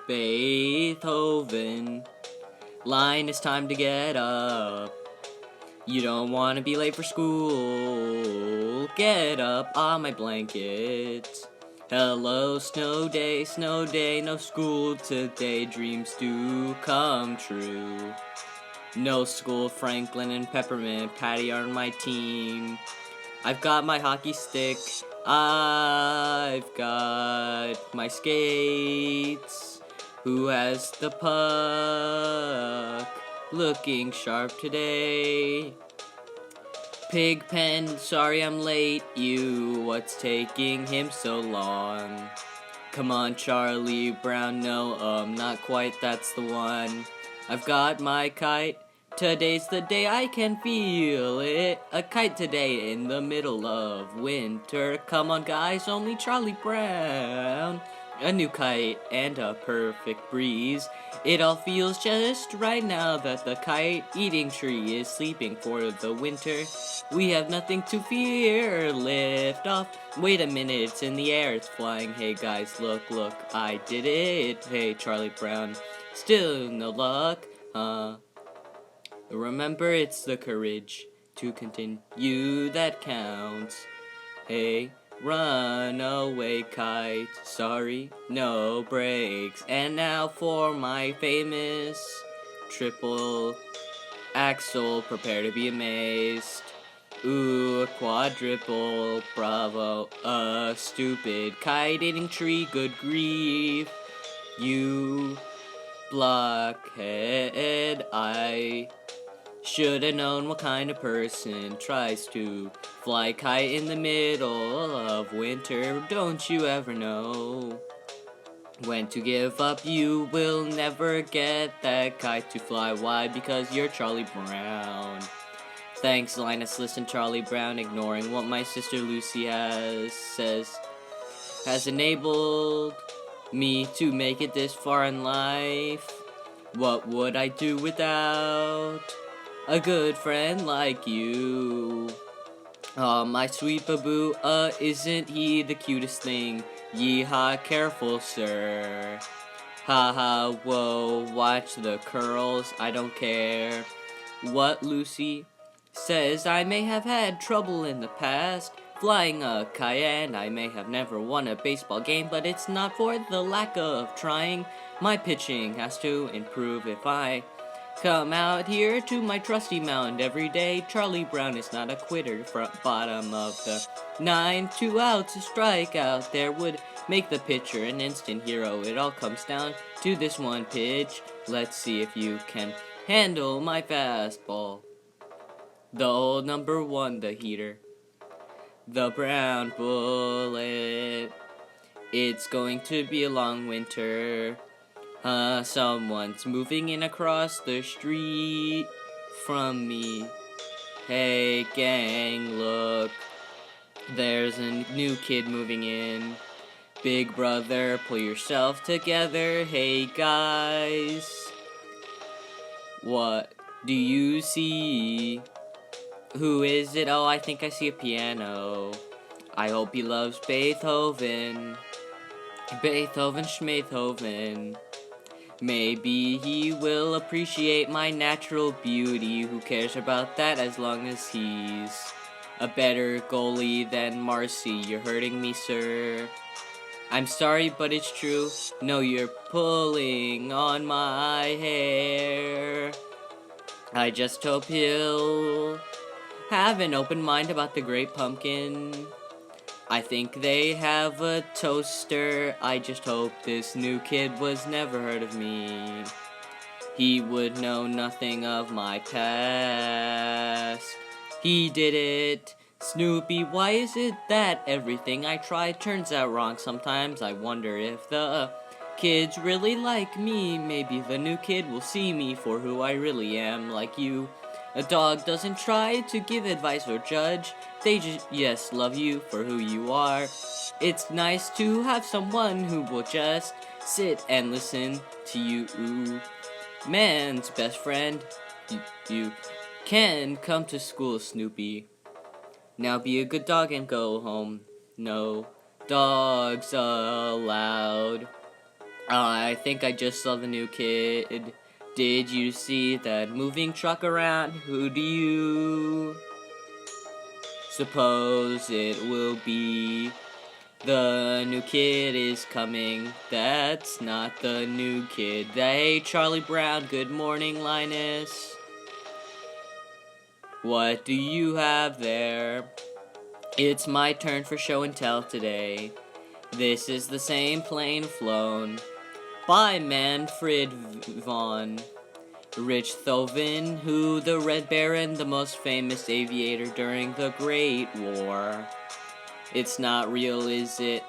Beethoven. Line, it's time to get up. You don't want to be late for school. Get up on my blanket. Hello, snow day, no school today. Dreams do come true. No school, Franklin and Peppermint Patty are on my team. I've got my hockey stick. I've got my skates. Who has the puck? Looking sharp today. Pigpen, sorry I'm late. What's taking him so long? Come on, Charlie Brown. No, not quite. That's the one. I've got my kite. Today's the day I can feel it. A kite today in the middle of winter. Come on, guys, only Charlie Brown. A new kite and a perfect breeze. It all feels just right now that the kite-eating tree is sleeping for the winter. We have nothing to fear. Lift off. Wait a minute, it's in the air, it's flying. Hey guys, look, I did it. Hey, Charlie Brown, still no luck, huh? Remember, it's the courage to continue that counts. Hey, run away, kite. Sorry, no brakes. And now for my famous triple axel. Prepare to be amazed. Ooh, a quadruple, bravo, a stupid kite-eating tree, good grief. You blockhead, I should've known what kind of person tries to fly kite in the middle of winter. Don't you ever know when to give up? You will never get that kite to fly. Why? Because you're Charlie Brown. Thanks, Linus. Listen, Charlie Brown, ignoring what my sister Lucy has enabled me to make it this far in life. What would I do without a good friend like you? My sweet baboo, isn't he the cutest thing? Yeehaw, careful, sir. Haha, whoa, watch the curls, I don't care. What, Lucy? Says I may have had trouble in the past flying a kite, and I may have never won a baseball game, but it's not for the lack of trying. My pitching has to improve if I come out here to my trusty mound every day. Charlie Brown is not a quitter. Front bottom of the 9, 2 outs, a strikeout there would make the pitcher an instant hero. It all comes down to this one pitch. Let's see if you can handle my fastball. The old number 1, the heater. The brown bullet. It's going to be a long winter. Someone's moving in across the street from me. Hey gang, look. There's a new kid moving in. Big brother, pull yourself together. Hey guys. What do you see? Who is it? Oh, I think I see a piano. I hope he loves Beethoven. Beethoven, Schmeethoven. Maybe he will appreciate my natural beauty. Who cares about that as long as he's a better goalie than Marcy? You're hurting me, sir. I'm sorry, but it's true. No, you're pulling on my hair. I just hope he'll have an open mind about the Great Pumpkin. I think they have a toaster. I just hope this new kid was never heard of me. He would know nothing of my past. He did it. Snoopy, why is it that everything I try turns out wrong? Sometimes I wonder if the kids really like me. Maybe the new kid will see me for who I really am, like you. A dog doesn't try to give advice or judge. They just love you for who you are. It's nice to have someone who will just sit and listen to you. Man's best friend. You can come to school, Snoopy. Now be a good dog and go home. No dogs allowed. I think I just saw the new kid. Did you see that moving truck around? Who do you suppose it will be? The new kid is coming. That's not the new kid. Hey, Charlie Brown. Good morning, Linus. What do you have there? It's my turn for show and tell today. This is the same plane flown by Manfred von Richthofen, who the Red Baron, the most famous aviator during the Great War. It's not real, is it?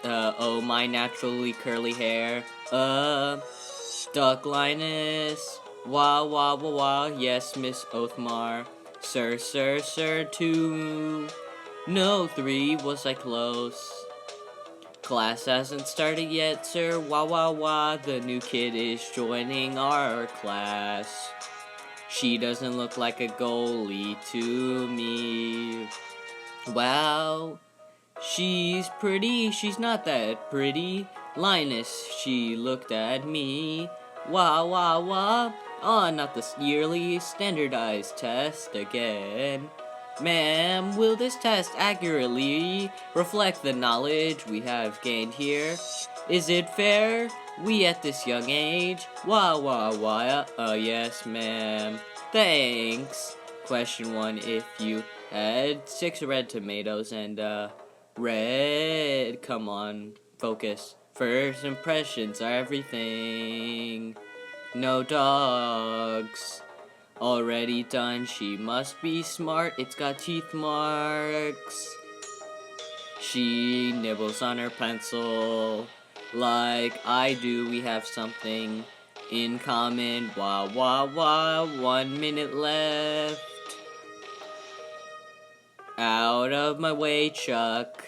Oh, my naturally curly hair. Duck Linus. Wah, wah, wah, wah. Yes, Miss Othmar. Sir, sir, sir, 2. No, 3. Was I close? Class hasn't started yet, sir. Wah, wah, wah. The new kid is joining our class. She doesn't look like a goalie to me. Wow. She's pretty, she's not that pretty. Linus, she looked at me. Wah, wah, wah. Oh, not the yearly standardized test again. Ma'am, will this test accurately reflect the knowledge we have gained here? Is it fair? We at this young age? Wah, wah, wah. Yes, ma'am. Thanks. Question 1, if you had 6 red tomatoes and, red, come on, focus. First impressions are everything. No dogs. Already done, she must be smart, it's got teeth marks. She nibbles on her pencil. Like I do, we have something in common. Wah, wah, wah, 1 minute left. Out of my way, Chuck.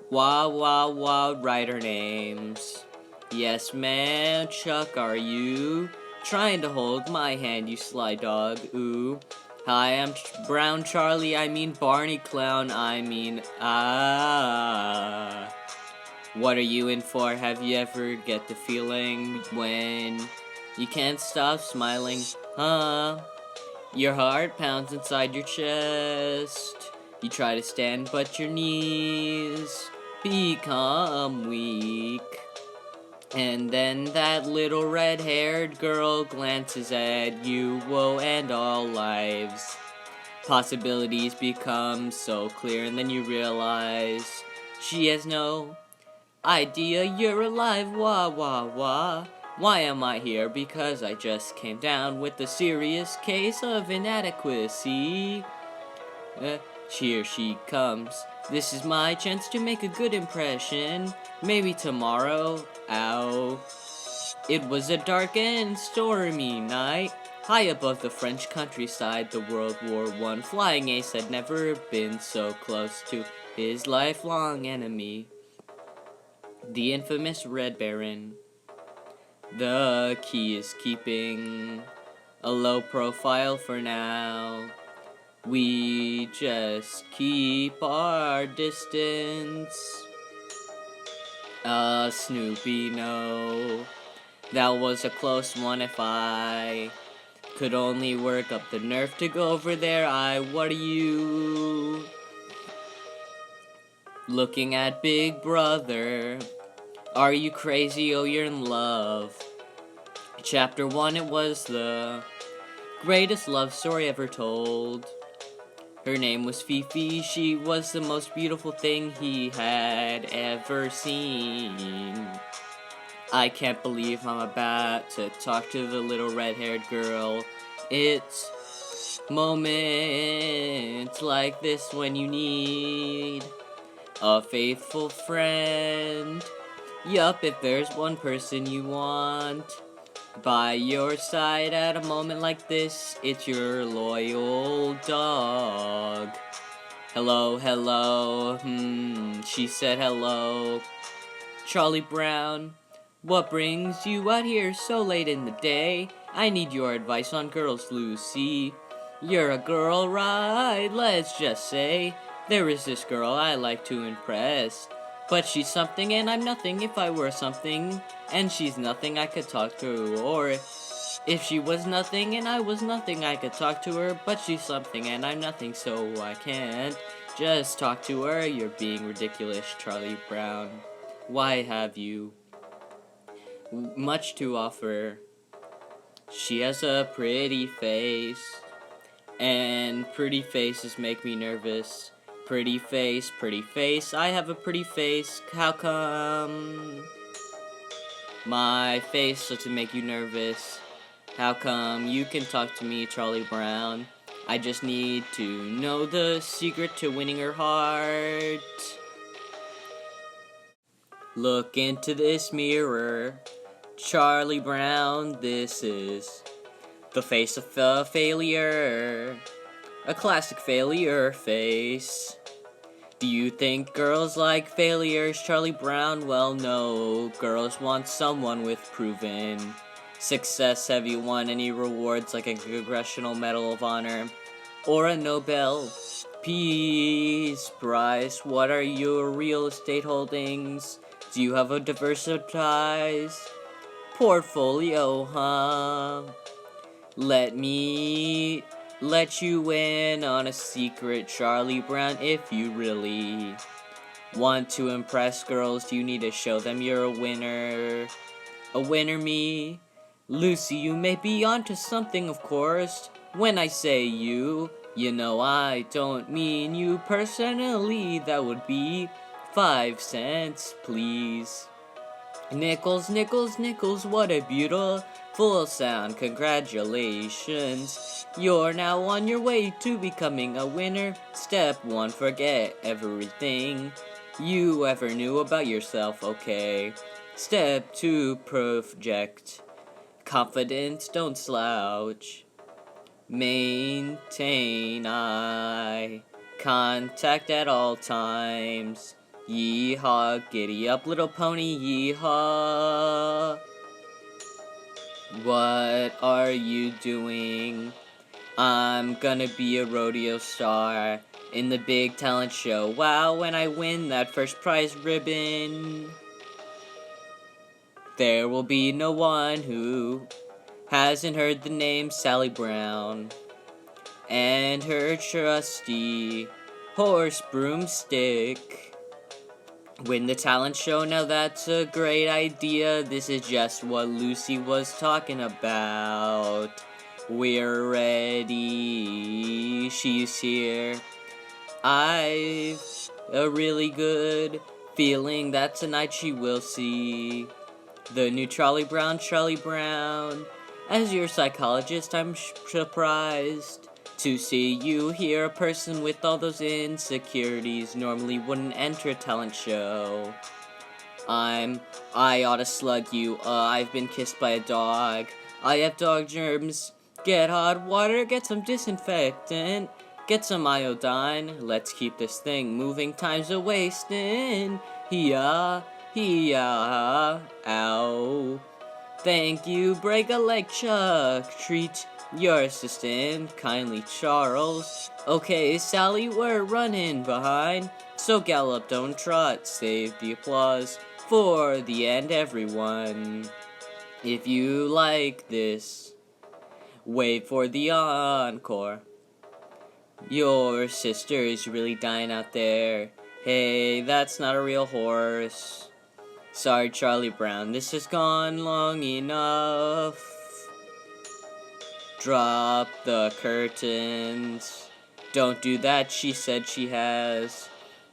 Wah, wah, wah, write our names. Yes, ma'am, Chuck, are you trying to hold my hand, you sly dog? Ooh. Hi, I'm Brown Charlie, I mean Barney Clown, What are you in for? Have you ever get the feeling when you can't stop smiling? Huh? Your heart pounds inside your chest. You try to stand, but your knees become weak. And then that little red-haired girl glances at you, woe and all lives. Possibilities become so clear, and then you realize she has no idea you're alive. Wah, wah, wah. Why am I here? Because I just came down with a serious case of inadequacy. Here she comes. This is my chance to make a good impression. Maybe tomorrow. Ow. It was a dark and stormy night. High above the French countryside, the World War I flying ace had never been so close to his lifelong enemy, the infamous Red Baron. The key is keeping a low profile for now. We just keep our distance. Snoopy, no. That was a close one. If I could only work up the nerve to go over there, what are you looking at, Big Brother? Are you crazy? Oh, you're in love. Chapter 1, it was the greatest love story ever told. Her name was Fifi. She was the most beautiful thing he had ever seen. I can't believe I'm about to talk to the little red-haired girl. It's moments like this when you need a faithful friend. Yup, if there's one person you want by your side at a moment like this, it's your loyal dog. Hello, hello, she said hello. Charlie Brown, what brings you out here so late in the day? I need your advice on girls, Lucy. You're a girl, right? Let's just say there is this girl I like to impress, But she's something and I'm nothing. If I were something and she's nothing, I could talk to her. Or if she was nothing and I was nothing, I could talk to her. But she's something and I'm nothing, so I can't just talk to her. You're being ridiculous, Charlie Brown. Why have you much to offer? She has a pretty face, and pretty faces make me nervous. Pretty face, I have a pretty face. How come my face doesn't make you nervous? How come you can talk to me, Charlie Brown? I just need to know the secret to winning her heart. Look into this mirror, Charlie Brown, this is the face of a failure. A classic failure face. Do you think girls like failures, Charlie Brown? Well, no. Girls want someone with proven success. Have you won any rewards like a Congressional Medal of Honor or a Nobel Peace Prize? What are your real estate holdings? Do you have a diversified portfolio, huh? Let me let you in on a secret, Charlie Brown. If you really want to impress girls, you need to show them you're a winner. A winner, me. Lucy, you may be onto something, of course. When I say you know I don't mean you personally. That would be 5 cents, please. Nickels, nickels, nickels, what a beautiful sound. Congratulations. You're now on your way to becoming a winner. Step 1, forget everything you ever knew about yourself, okay? Step 2, project confidence, don't slouch. Maintain eye contact at all times. Yeehaw, giddy up, little pony, yeehaw. What are you doing? I'm gonna be a rodeo star in the big talent show. Wow, when I win that first prize ribbon, there will be no one who hasn't heard the name Sally Brown and her trusty horse broomstick. Win the talent show, now that's a great idea. This is just what Lucy was talking about. We're ready, she's here. I've a really good feeling that tonight she will see the new Charlie Brown. As your psychologist, I'm surprised to see you here. A person with all those insecurities normally wouldn't enter a talent show. I ought to slug you. I've been kissed by a dog. I have dog germs. Get hot water, get some disinfectant, get some iodine. Let's keep this thing moving, time's a wasting. Hee-ah, ow. Thank you, break a leg, Chuck. Treat your assistant kindly, Charles. Okay, Sally, we're running behind. So gallop, don't trot. Save the applause for the end, everyone. If you like this, wait for the encore. Your sister is really dying out there. Hey, that's not a real horse. Sorry, Charlie Brown, this has gone long enough. Drop the curtains. Don't do that, she said she has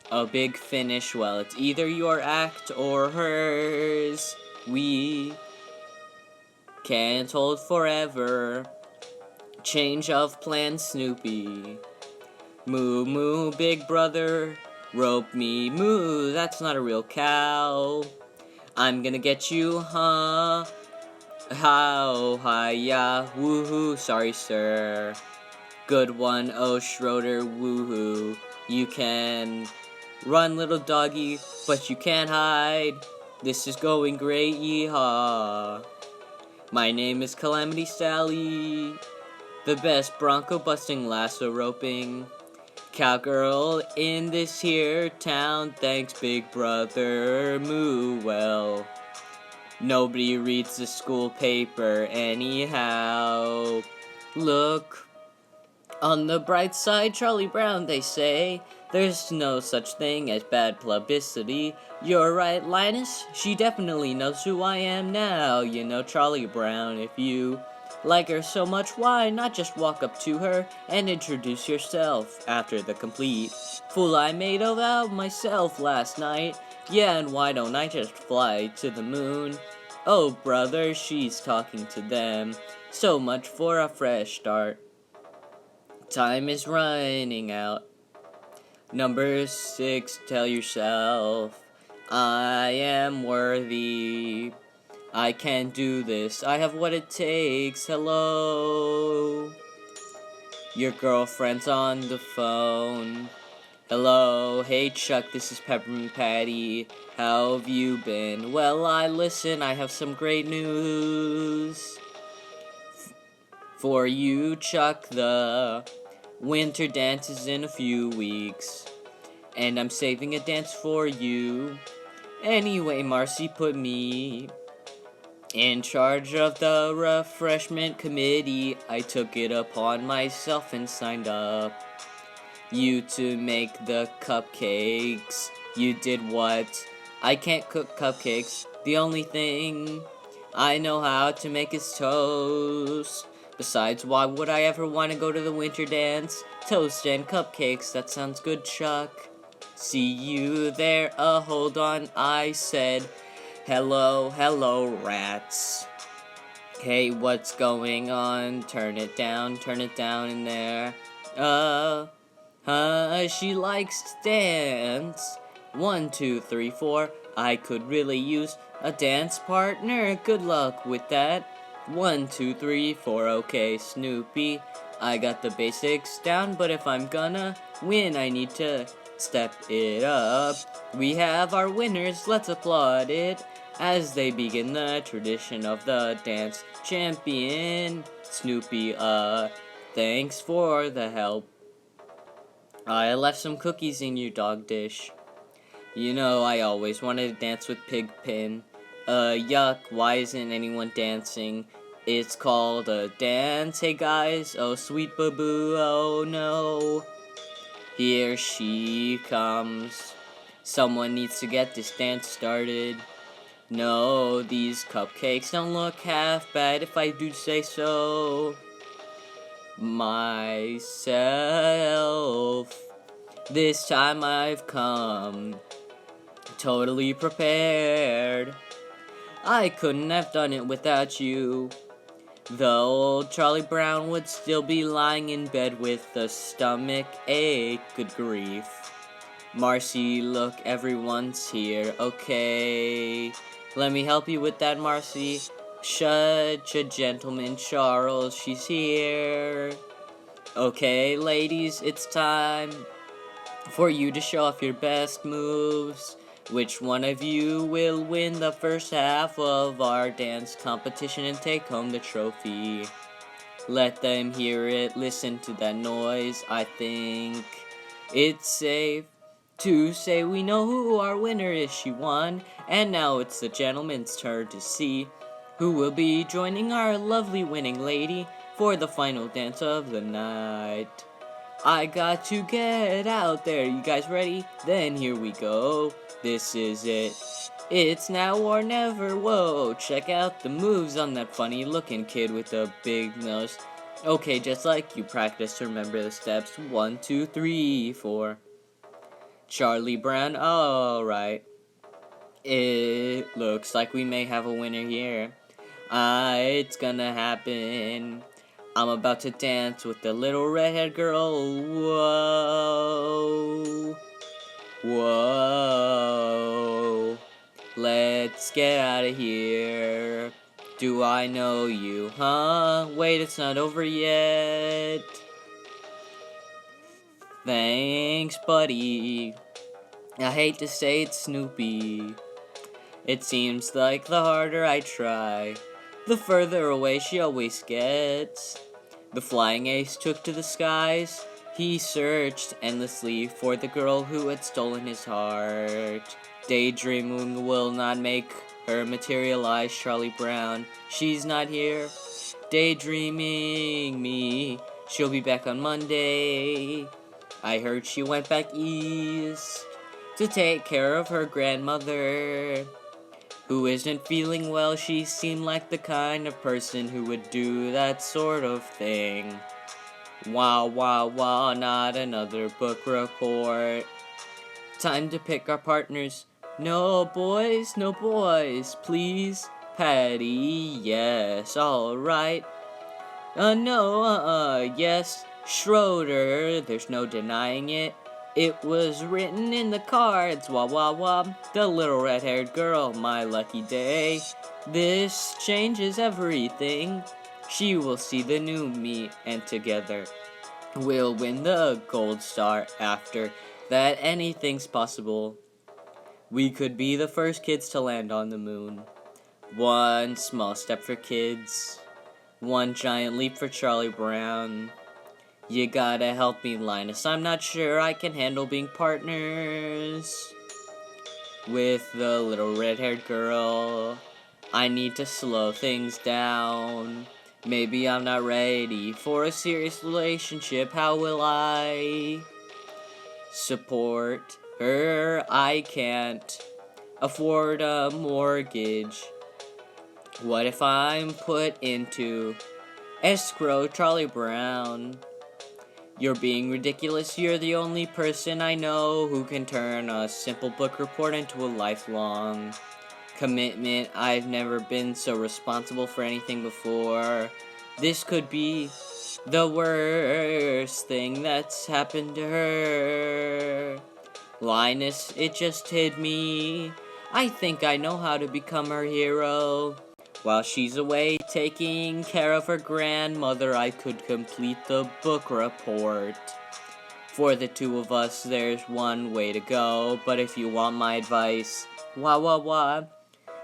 a big finish. Well, it's either your act or hers. We can't hold forever. Change of plans, Snoopy. Moo, moo, big brother. Rope me, moo, that's not a real cow. I'm gonna get you, huh? How, hi-ya, woohoo, sorry sir. Good one, oh Schroeder, woohoo. You can run, little doggy, but you can't hide. This is going great, yeehaw. My name is Calamity Sally, the best bronco busting lasso roping Cowgirl in this here town, thanks big brother moo well. Nobody reads the school paper anyhow. Look on the bright side, Charlie Brown, they say. There's no such thing as bad publicity. You're right, Linus. She definitely knows who I am now. You know, Charlie Brown, if you like her so much, why not just walk up to her and introduce yourself after the complete fool I made of myself last night? Yeah, and why don't I just fly to the moon? Oh, brother, she's talking to them. So much for a fresh start. Time is running out. Number 6, tell yourself, I am worthy. I can do this. I have what it takes. Hello. Your girlfriend's on the phone. Hello. Hey, Chuck, this is Peppermint Patty. How have you been? Well, I have some great news for you, Chuck. The winter dance is in a few weeks, and I'm saving a dance for you. Anyway, Marcy put me in charge of the refreshment committee. I took it upon myself and signed up you to make the cupcakes. You did what? I can't cook cupcakes. The only thing I know how to make is toast. Besides, why would I ever want to go to the winter dance? Toast and cupcakes, that sounds good, Chuck. See you there. Hold on, I said hello, rats. Hey, what's going on? Turn it down in there. She likes to dance. 1, 2, 3, 4. I could really use a dance partner. Good luck with that. 1, 2, 3, 4. Okay, Snoopy. I got the basics down, but if I'm gonna win, I need to step it up. We have our winners. Let's applaud it as they begin the tradition of the dance champion. Snoopy, thanks for the help. I left some cookies in your dog dish. You know, I always wanted to dance with Pigpen. Yuck, why isn't anyone dancing? It's called a dance. Hey guys, oh sweet boo-boo, oh no. Here she comes. Someone needs to get this dance started. No, these cupcakes don't look half bad if I do say so myself. This time I've come totally prepared. I couldn't have done it without you. The old Charlie Brown would still be lying in bed with a stomach ache. Good grief. Marcy, look, everyone's here. Okay, let me help you with that, Marcy. Such a gentleman, Charles. She's here. Okay, ladies, it's time for you to show off your best moves. Which one of you will win the first half of our dance competition and take home the trophy? Let them hear it. Listen to that noise. I think it's safe to say we know who our winner is. She won. And now it's the gentleman's turn to see who will be joining our lovely winning lady for the final dance of the night. I got to get out there. You guys ready? Then here we go. This is it. It's now or never. Whoa, check out the moves on that funny looking kid with the big nose. Okay, just like you practiced, remember the steps. 1, 2, 3, 4. Charlie Brown, alright. It looks like we may have a winner here. It's gonna happen. I'm about to dance with the little redhead girl. Whoa. Whoa. Let's get out of here. Do I know you, huh? Wait, it's not over yet. Thanks, buddy. I hate to say it, Snoopy. It seems like the harder I try, the further away she always gets. The flying ace took to the skies. He searched endlessly for the girl who had stolen his heart. Daydreaming will not make her materialize, Charlie Brown. She's not here. Daydreaming me. She'll be back on Monday. I heard she went back east to take care of her grandmother, who isn't feeling well. She seemed like the kind of person who would do that sort of thing. Wow, wow, wow, not another book report. Time to pick our partners. No boys, please. Patty, yes, alright. No, yes. Schroeder, there's no denying it. It was written in the cards, wah wah wah. The little red-haired girl, my lucky day. This changes everything. She will see the new me, and together we'll win the gold star. After that, anything's possible. We could be the first kids to land on the moon. One small step for kids. One giant leap for Charlie Brown. You gotta help me, Linus. I'm not sure I can handle being partners with the little red-haired girl. I need to slow things down. Maybe I'm not ready for a serious relationship. How will I support her? I can't afford a mortgage. What if I'm put into escrow, Charlie Brown? You're being ridiculous. You're the only person I know who can turn a simple book report into a lifelong commitment. I've never been so responsible for anything before. This could be the worst thing that's happened to her. Linus, it just hit me. I think I know how to become her hero. While she's away taking care of her grandmother, I could complete the book report. For the two of us, there's one way to go, but if you want my advice, wah.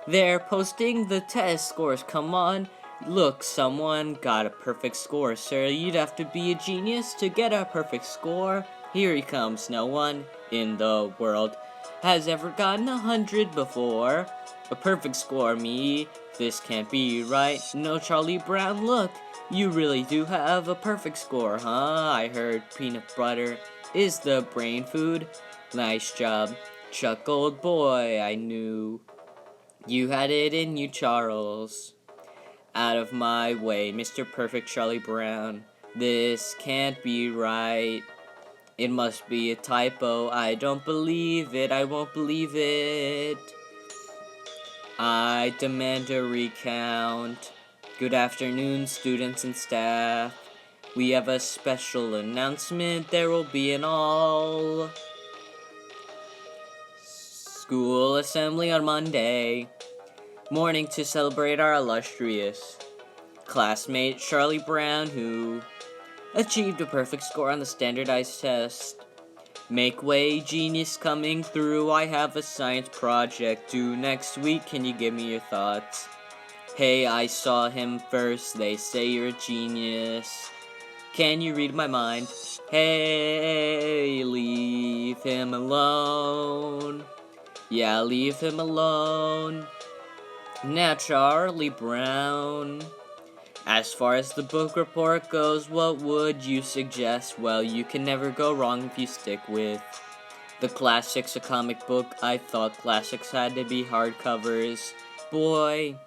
They're posting the test scores, come on. Look, someone got a perfect score, sir. You'd have to be a genius to get a perfect score. Here he comes. No one in the world has ever gotten 100 before. A perfect score, me. This can't be right. No, Charlie Brown, look. You really do have a perfect score, huh? I heard peanut butter is the brain food. Nice job. Chuckled boy, I knew you had it in you, Charles. Out of my way, Mr. Perfect Charlie Brown. This can't be right. It must be a typo. I don't believe it. I won't believe it. I demand a recount. Good afternoon, students and staff. We have a special announcement. There will be an all school assembly on Monday morning to celebrate our illustrious classmate Charlie Brown, who achieved a perfect score on the standardized test. Make way, genius coming through. I have a science project due next week. Can you give me your thoughts? Hey, I saw him first. They say you're a genius. Can you read my mind? Hey, leave him alone. Yeah, leave him alone. Now, Charlie Brown. As far as the book report goes, what would you suggest? Well, you can never go wrong if you stick with the classics, a comic book. I thought classics had to be hardcovers. Boy,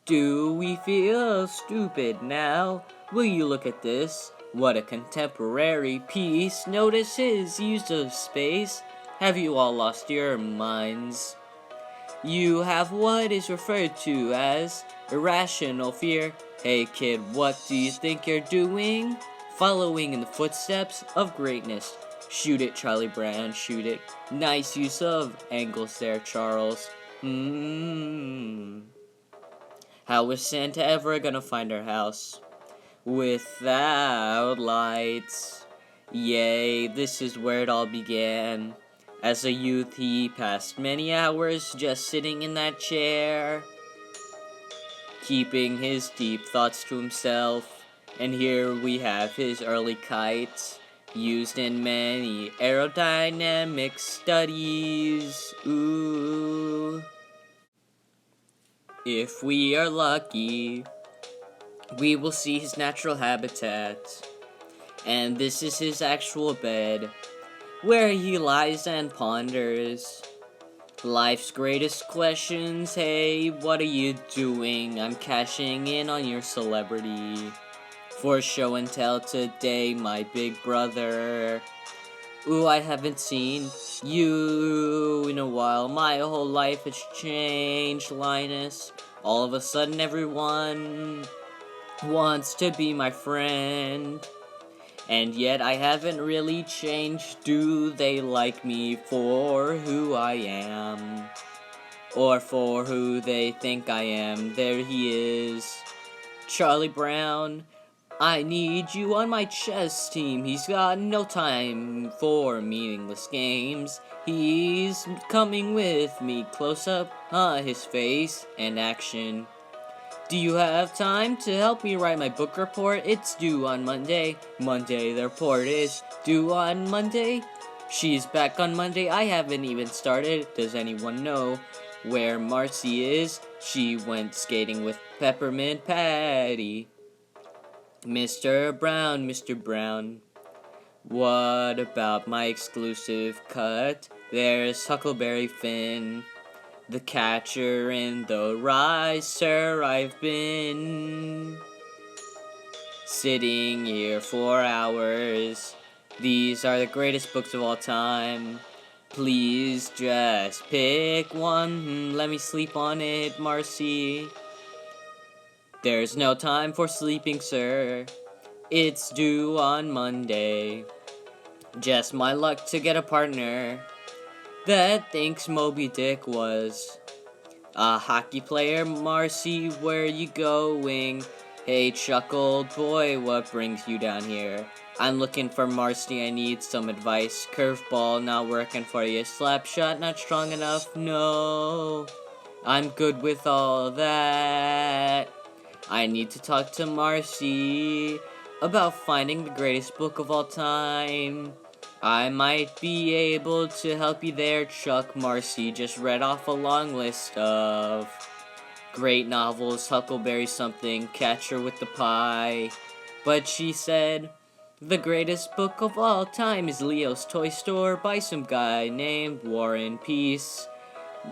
do we feel stupid now? Will you look at this? What a contemporary piece. Notice his use of space. Have you all lost your minds? You have what is referred to as irrational fear. Hey kid, what do you think you're doing? Following in the footsteps of greatness. Shoot it, Charlie Brown, shoot it. Nice use of angles there, Charles. How is Santa ever gonna find our house without lights? Yay, this is where it all began. As a youth, he passed many hours just sitting in that chair, keeping his deep thoughts to himself. And here we have his early kites. used in many aerodynamic studies. Ooh. If we are lucky, we will see his natural habitat. And this is his actual bed, where he lies and ponders life's greatest questions. Hey, what are you doing? I'm cashing in on your celebrity for show and tell today, my big brother. Ooh, I haven't seen you in a while. My whole life has changed, Linus. All of a sudden, everyone wants to be my friend. And yet I haven't really changed. Do they like me for who I am? Or for who they think I am? There he is. Charlie Brown. I need you on my chess team. He's got no time for meaningless games. He's coming with me. Close up, his face and action. Do you have time to help me write my book report? It's due on Monday. Monday, the report is due on Monday. She's back on Monday. I haven't even started. Does anyone know where Marcy is? She went skating with Peppermint Patty. Mr. Brown, Mr. Brown, what about my exclusive cut? There's Huckleberry Finn, the catcher in the rye, sir. I've been sitting here for hours. These are the greatest books of all time. Please just pick one. Let me sleep on it, Marcy. There's no time for sleeping, sir. It's due on Monday. Just my luck to get a partner that thinks Moby Dick was a hockey player. Marcy, where you going? Hey, chuckled boy, what brings you down here? I'm looking for Marcy, I need some advice. Curveball not working for you. Slap shot not strong enough. No, I'm good with all that. I need to talk to Marcy about finding the greatest book of all time. I might be able to help you there, Chuck. Marcy just read off a long list of great novels, Huckleberry something, Catcher with the Pie. But she said, the greatest book of all time is Leo's Toy Store by some guy named Warren Peace.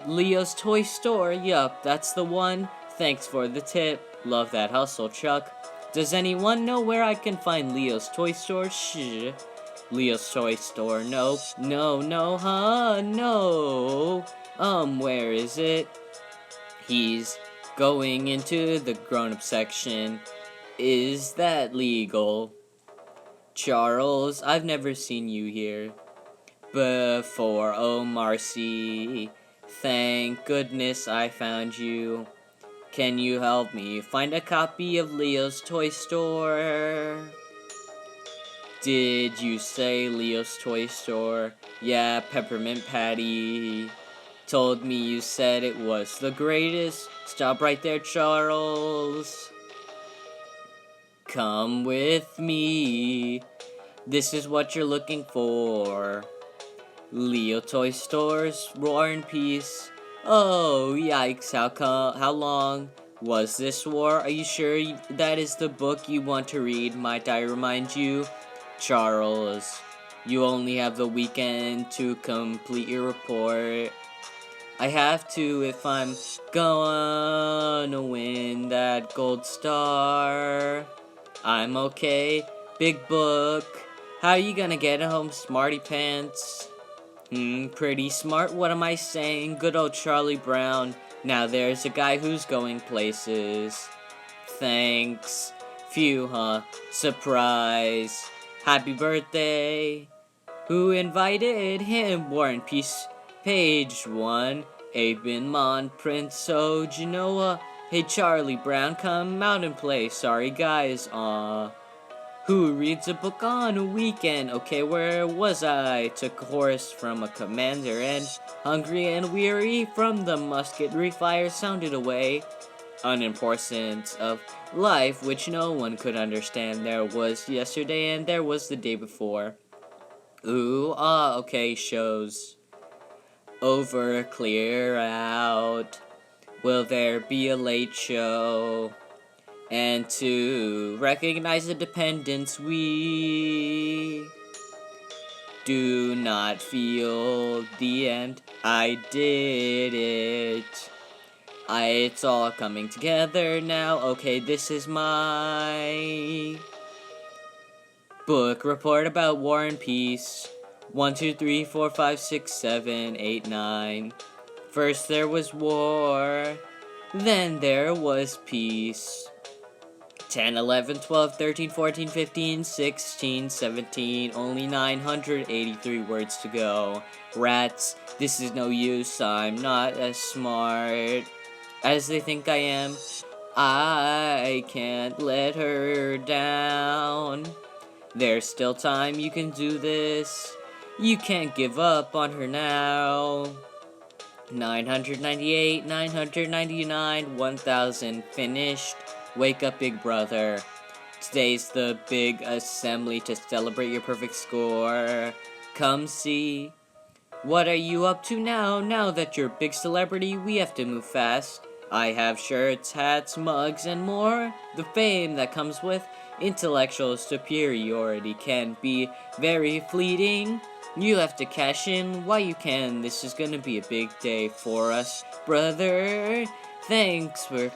Leo's Toy Store, yup, that's the one. Thanks for the tip. Love that hustle, Chuck. Does anyone know where I can find Leo's Toy Store? Shh. Leo's Toy Store, nope. No, no. Where is it? He's going into the grown-up section. Is that legal? Charles, I've never seen you here before. Oh, Marcy, thank goodness I found you. Can you help me find a copy of Leo's Toy Store? Did you say Leo's Toy Store? Yeah, Peppermint Patty told me you said it was the greatest. Stop right there, Charles. Come with me. This is what you're looking for. Leo Toy Store's War and Peace. Oh, yikes, how long was this war? Are you sure that is the book you want to read? Might I remind you? Charles, you only have the weekend to complete your report. I have to if I'm gonna win that gold star. I'm okay. Big book. How are you gonna get home, smarty pants? Pretty smart. What am I saying? Good old Charlie Brown. Now there's a guy who's going places. Thanks. Phew, huh? Surprise. Happy birthday. Who invited him? War and Peace. Page 1. Abin Mon, Prince O Genoa. Hey Charlie Brown, come out and play. Sorry guys, Who reads a book on a weekend? Okay, where was I? Took a horse from a commander and hungry and weary from the musketry fire sounded away. Unimportant of life which no one could understand. There was yesterday and there was the day before. Ooh, okay, shows over, clear out. Will there be a late show? And to recognize the dependence, we do not feel the end. I did it. It's all coming together now. Okay, this is my book report about War and Peace. 1, 2, 3, 4, 5, 6, 7, 8, 9. First there was war, then there was peace. 10, 11, 12, 13, 14, 15, 16, 17, only 983 words to go. Rats, this is no use, I'm not as smart as they think I am. I can't let her down. There's still time, you can do this. You can't give up on her now. 998, 999, 1000 finished. Wake up, big brother. Today's the big assembly to celebrate your perfect score. Come see. What are you up to now? Now that you're a big celebrity, we have to move fast. I have shirts, hats, mugs, and more. The fame that comes with intellectual superiority can be very fleeting. You have to cash in while you can. This is gonna be a big day for us, brother. Thanks for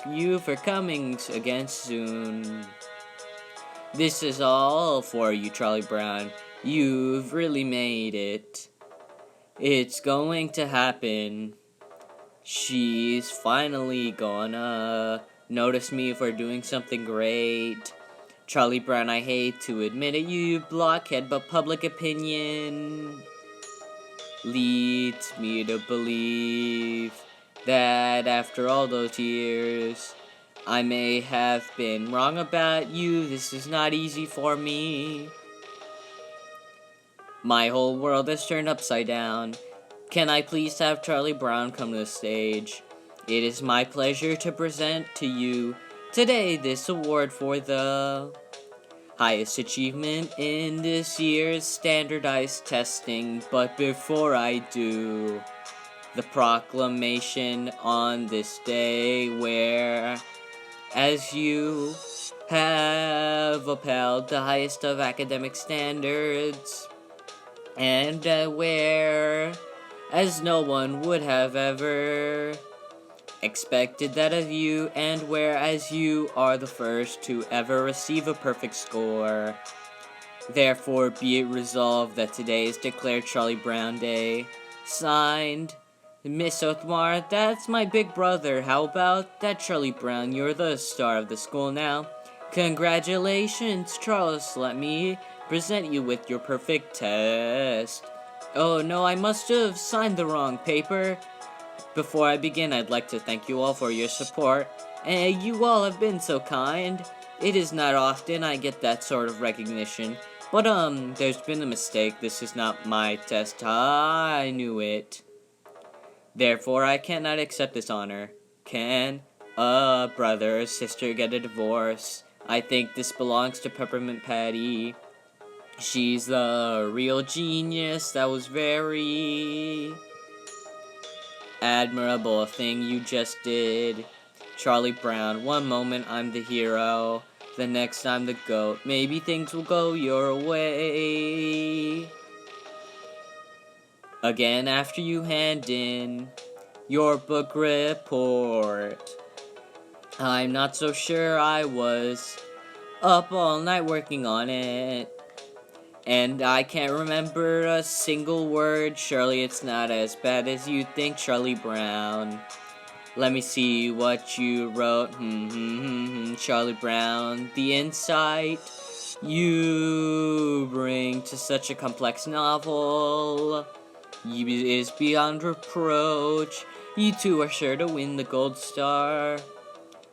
coming again soon. This is all for you, Charlie Brown. You've really made it. It's going to happen. She's finally gonna notice me for doing something great. Charlie Brown, I hate to admit it, you blockhead, but public opinion leads me to believe that after all those years, I may have been wrong about you. This is not easy for me. My whole world has turned upside down. Can I please have Charlie Brown come to the stage? It is my pleasure to present to you today this award for the highest achievement in this year's standardized testing. But before I do, the proclamation on this day where, as you have upheld the highest of academic standards, and where, as no one would have ever expected that of you, and whereas you are the first to ever receive a perfect score, therefore be it resolved that today is declared Charlie Brown Day. Signed, Miss Othmar, that's my big brother. How about that, Charlie Brown? You're the star of the school now. Congratulations, Charles. Let me present you with your perfect test. Oh no, I must have signed the wrong paper. Before I begin, I'd like to thank you all for your support. And you all have been so kind. It is not often I get that sort of recognition. But there's been a mistake. This is not my test. I knew it. Therefore, I cannot accept this honor. Can a brother or sister get a divorce? I think this belongs to Peppermint Patty. She's the real genius. That was very admirable thing you just did. Charlie Brown, one moment I'm the hero, the next I'm the GOAT. Maybe things will go your way. Again after you hand in your book report. I'm not so sure, I was up all night working on it. And I can't remember a single word. Surely it's not as bad as you think, Charlie Brown. Let me see what you wrote. Charlie Brown, the insight you bring to such a complex novel is beyond reproach. You two are sure to win the gold star.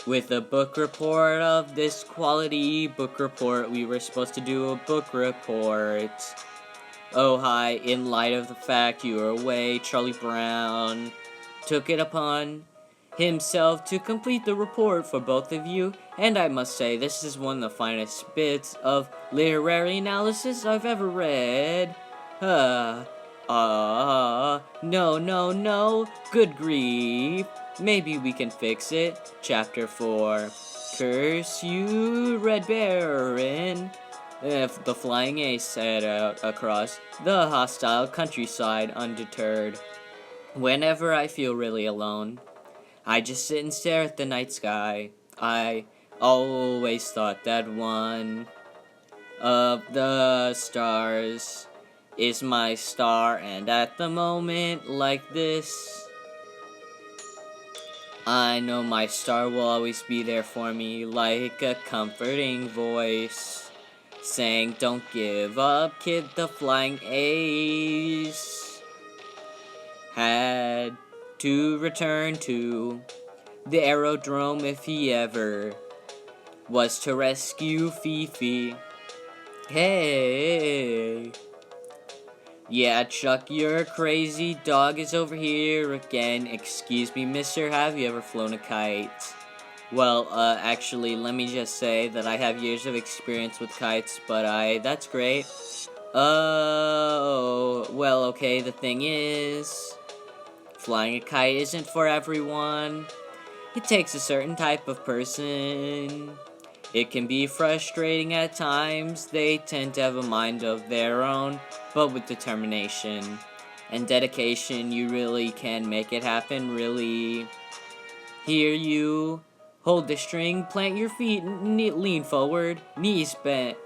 With a book report of this quality, book report, we were supposed to do a book report. Oh hi, in light of the fact you are away, Charlie Brown took it upon himself to complete the report for both of you, and I must say, this is one of the finest bits of literary analysis I've ever read. No, no, no. Good grief. Maybe we can fix it. Chapter 4. Curse you, Red Baron. If the flying ace set out across the hostile countryside undeterred. Whenever I feel really alone, I just sit and stare at the night sky. I always thought that one of the stars is my star, and at the moment like this, I know my star will always be there for me, like a comforting voice saying, "Don't give up, kid." The flying ace had to return to the aerodrome if he ever was to rescue Fifi. Hey. Yeah, Chuck, your crazy dog is over here again. Excuse me, mister, have you ever flown a kite? Well, actually, let me just say that I have years of experience with kites, but that's great. Oh, well, okay, the thing is, flying a kite isn't for everyone. It takes a certain type of person. It can be frustrating at times. They tend to have a mind of their own, but with determination and dedication, you really can make it happen, really. Here you hold the string, plant your feet, lean forward, knees bent,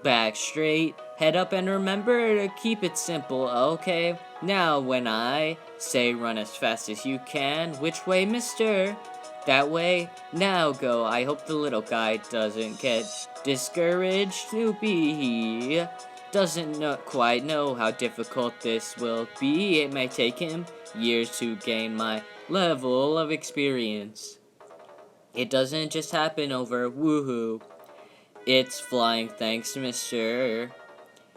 back straight, head up, and remember to keep it simple, okay? Now, when I say run as fast as you can, which way, mister? That way? Now go. I hope the little guy doesn't get discouraged. Snoopy, he doesn't quite know how difficult this will be. It may take him years to gain my level of experience. It doesn't just happen over woohoo. It's flying thanks, mister.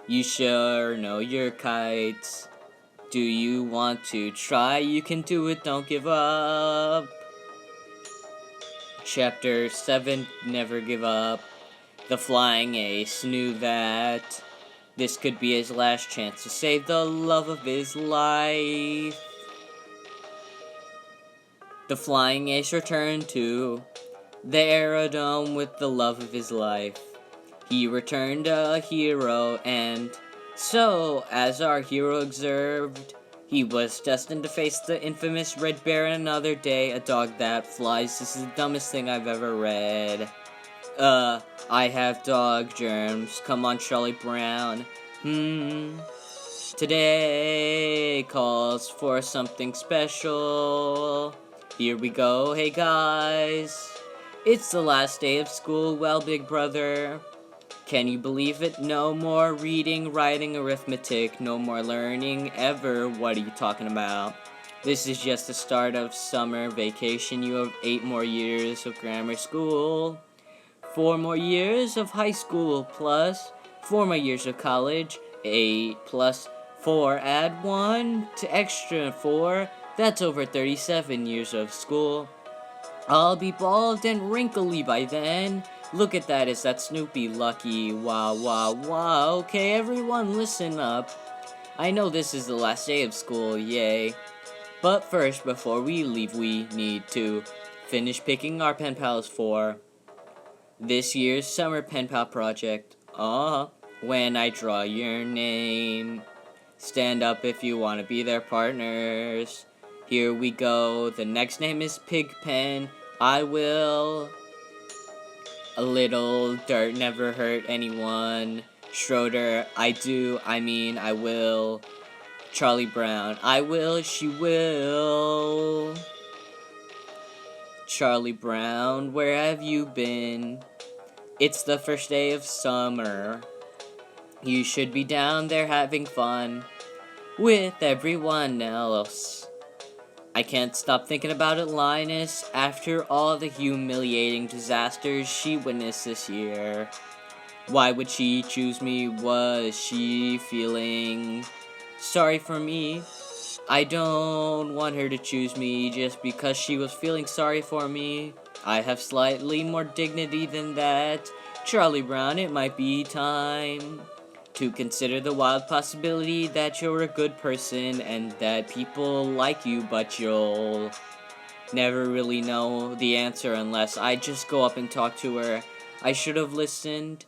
You sure know your kites. Do you want to try? You can do it, don't give up. Chapter 7, Never Give Up. The flying ace knew that this could be his last chance to save the love of his life. The flying ace returned to the aerodrome with the love of his life. He returned a hero, and so, as our hero observed, he was destined to face the infamous Red Baron another day. A dog that flies. This is the dumbest thing I've ever read. I have dog germs. Come on, Charlie Brown. Today calls for something special. Here we go. Hey guys. It's the last day of school. Well, big brother, can you believe it? No more reading, writing, arithmetic. No more learning ever. What are you talking about? This is just the start of summer vacation. You have 8 more years of grammar school, 4 more years of high school, plus 4 more years of college. 8 plus 4, add 1 to extra 4. That's over 37 years of school. I'll be bald and wrinkly by then. Look at that, is that Snoopy lucky? Wow, wow, wow. Okay, everyone listen up. I know this is the last day of school, yay. But first, before we leave, we need to finish picking our pen pals for this year's summer pen pal project. When I draw your name, stand up if you want to be their partners. Here we go. The next name is Pigpen. I will. A little dirt never hurt anyone. Schroeder, I will. Charlie Brown, I will, she will. Charlie Brown, where have you been? It's the first day of summer. You should be down there having fun with everyone else. I can't stop thinking about it, Linus, after all the humiliating disasters she witnessed this year. Why would she choose me? Was she feeling sorry for me? I don't want her to choose me just because she was feeling sorry for me. I have slightly more dignity than that. Charlie Brown, it might be time to consider the wild possibility that you're a good person and that people like you, but you'll never really know the answer unless I just go up and talk to her. I should have listened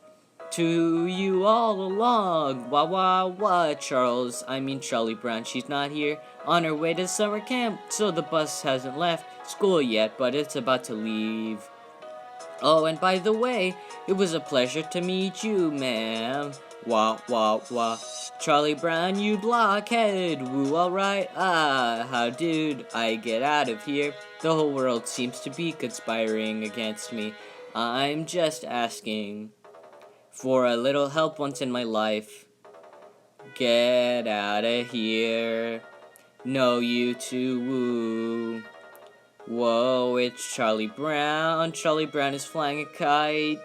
to you all along. Wah wah wah, Charlie Brown. She's not here. On her way to summer camp, so the bus hasn't left school yet, but it's about to leave. Oh, and by the way, it was a pleasure to meet you, ma'am. Wah wah wah. Charlie Brown, you blockhead. Woo, alright. How did I get out of here? The whole world seems to be conspiring against me. I'm just asking for a little help once in my life. Get out of here. No, you too, woo. Whoa, it's Charlie Brown. Charlie Brown is flying a kite.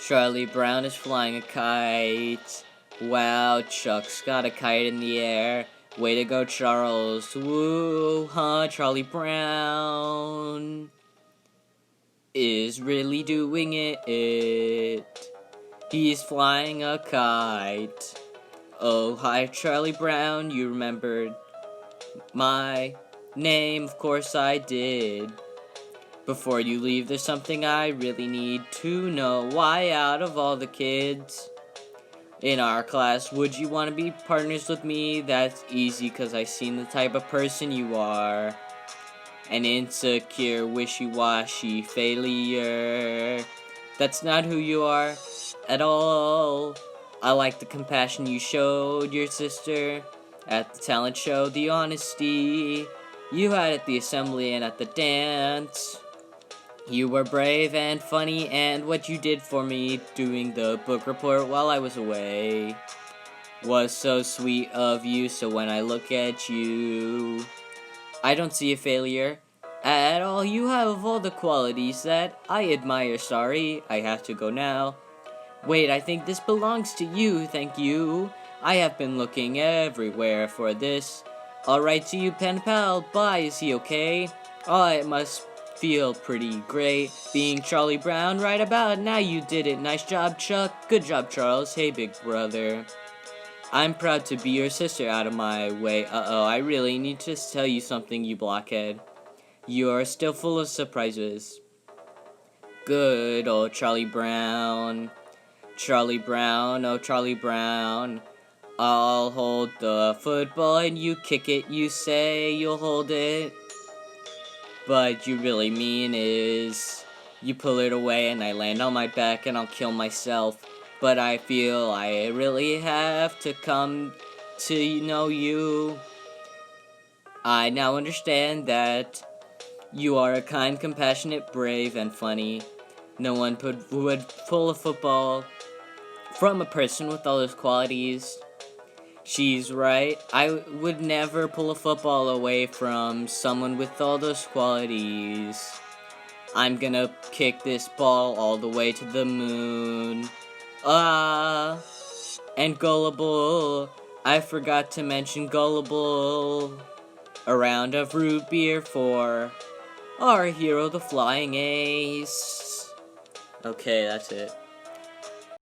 Charlie Brown is flying a kite. Wow, Chuck's got a kite in the air. Way to go, Charles. Woo, huh? Charlie Brown is really doing it. He's flying a kite. Oh, hi, Charlie Brown. You remembered my name? Of course I did. Before you leave, there's something I really need to know. Why, out of all the kids in our class, would you want to be partners with me? That's easy, because I've seen the type of person you are. An insecure, wishy-washy failure. That's not who you are at all. I like the compassion you showed your sister at the talent show, the honesty you had at the assembly and at the dance. You were brave and funny, and what you did for me doing the book report while I was away was so sweet of you. So when I look at you, I don't see a failure at all. You have all the qualities that I admire. Sorry, I have to go now. Wait, I think this belongs to you. Thank you. I have been looking everywhere for this. Alright, see you, pen pal. Bye. Is he okay? Oh, it must feel pretty great being Charlie Brown right about now. You did it. Nice job, Chuck. Good job, Charles. Hey, big brother. I'm proud to be your sister. Out of my way. Uh-oh, I really need to tell you something, you blockhead. You are still full of surprises. Good old Charlie Brown. Charlie Brown, oh Charlie Brown. I'll hold the football and you kick it. You say you'll hold it, but you really mean is you pull it away and I land on my back and I'll kill myself. But I feel I really have to come to know you. I now understand that you are a kind, compassionate, brave, and funny. No one would pull a football from a person with all those qualities. She's right. I would never pull a football away from someone with all those qualities. I'm gonna kick this ball all the way to the moon. And gullible. I forgot to mention gullible. A round of root beer for our hero, the Flying Ace. Okay, that's it.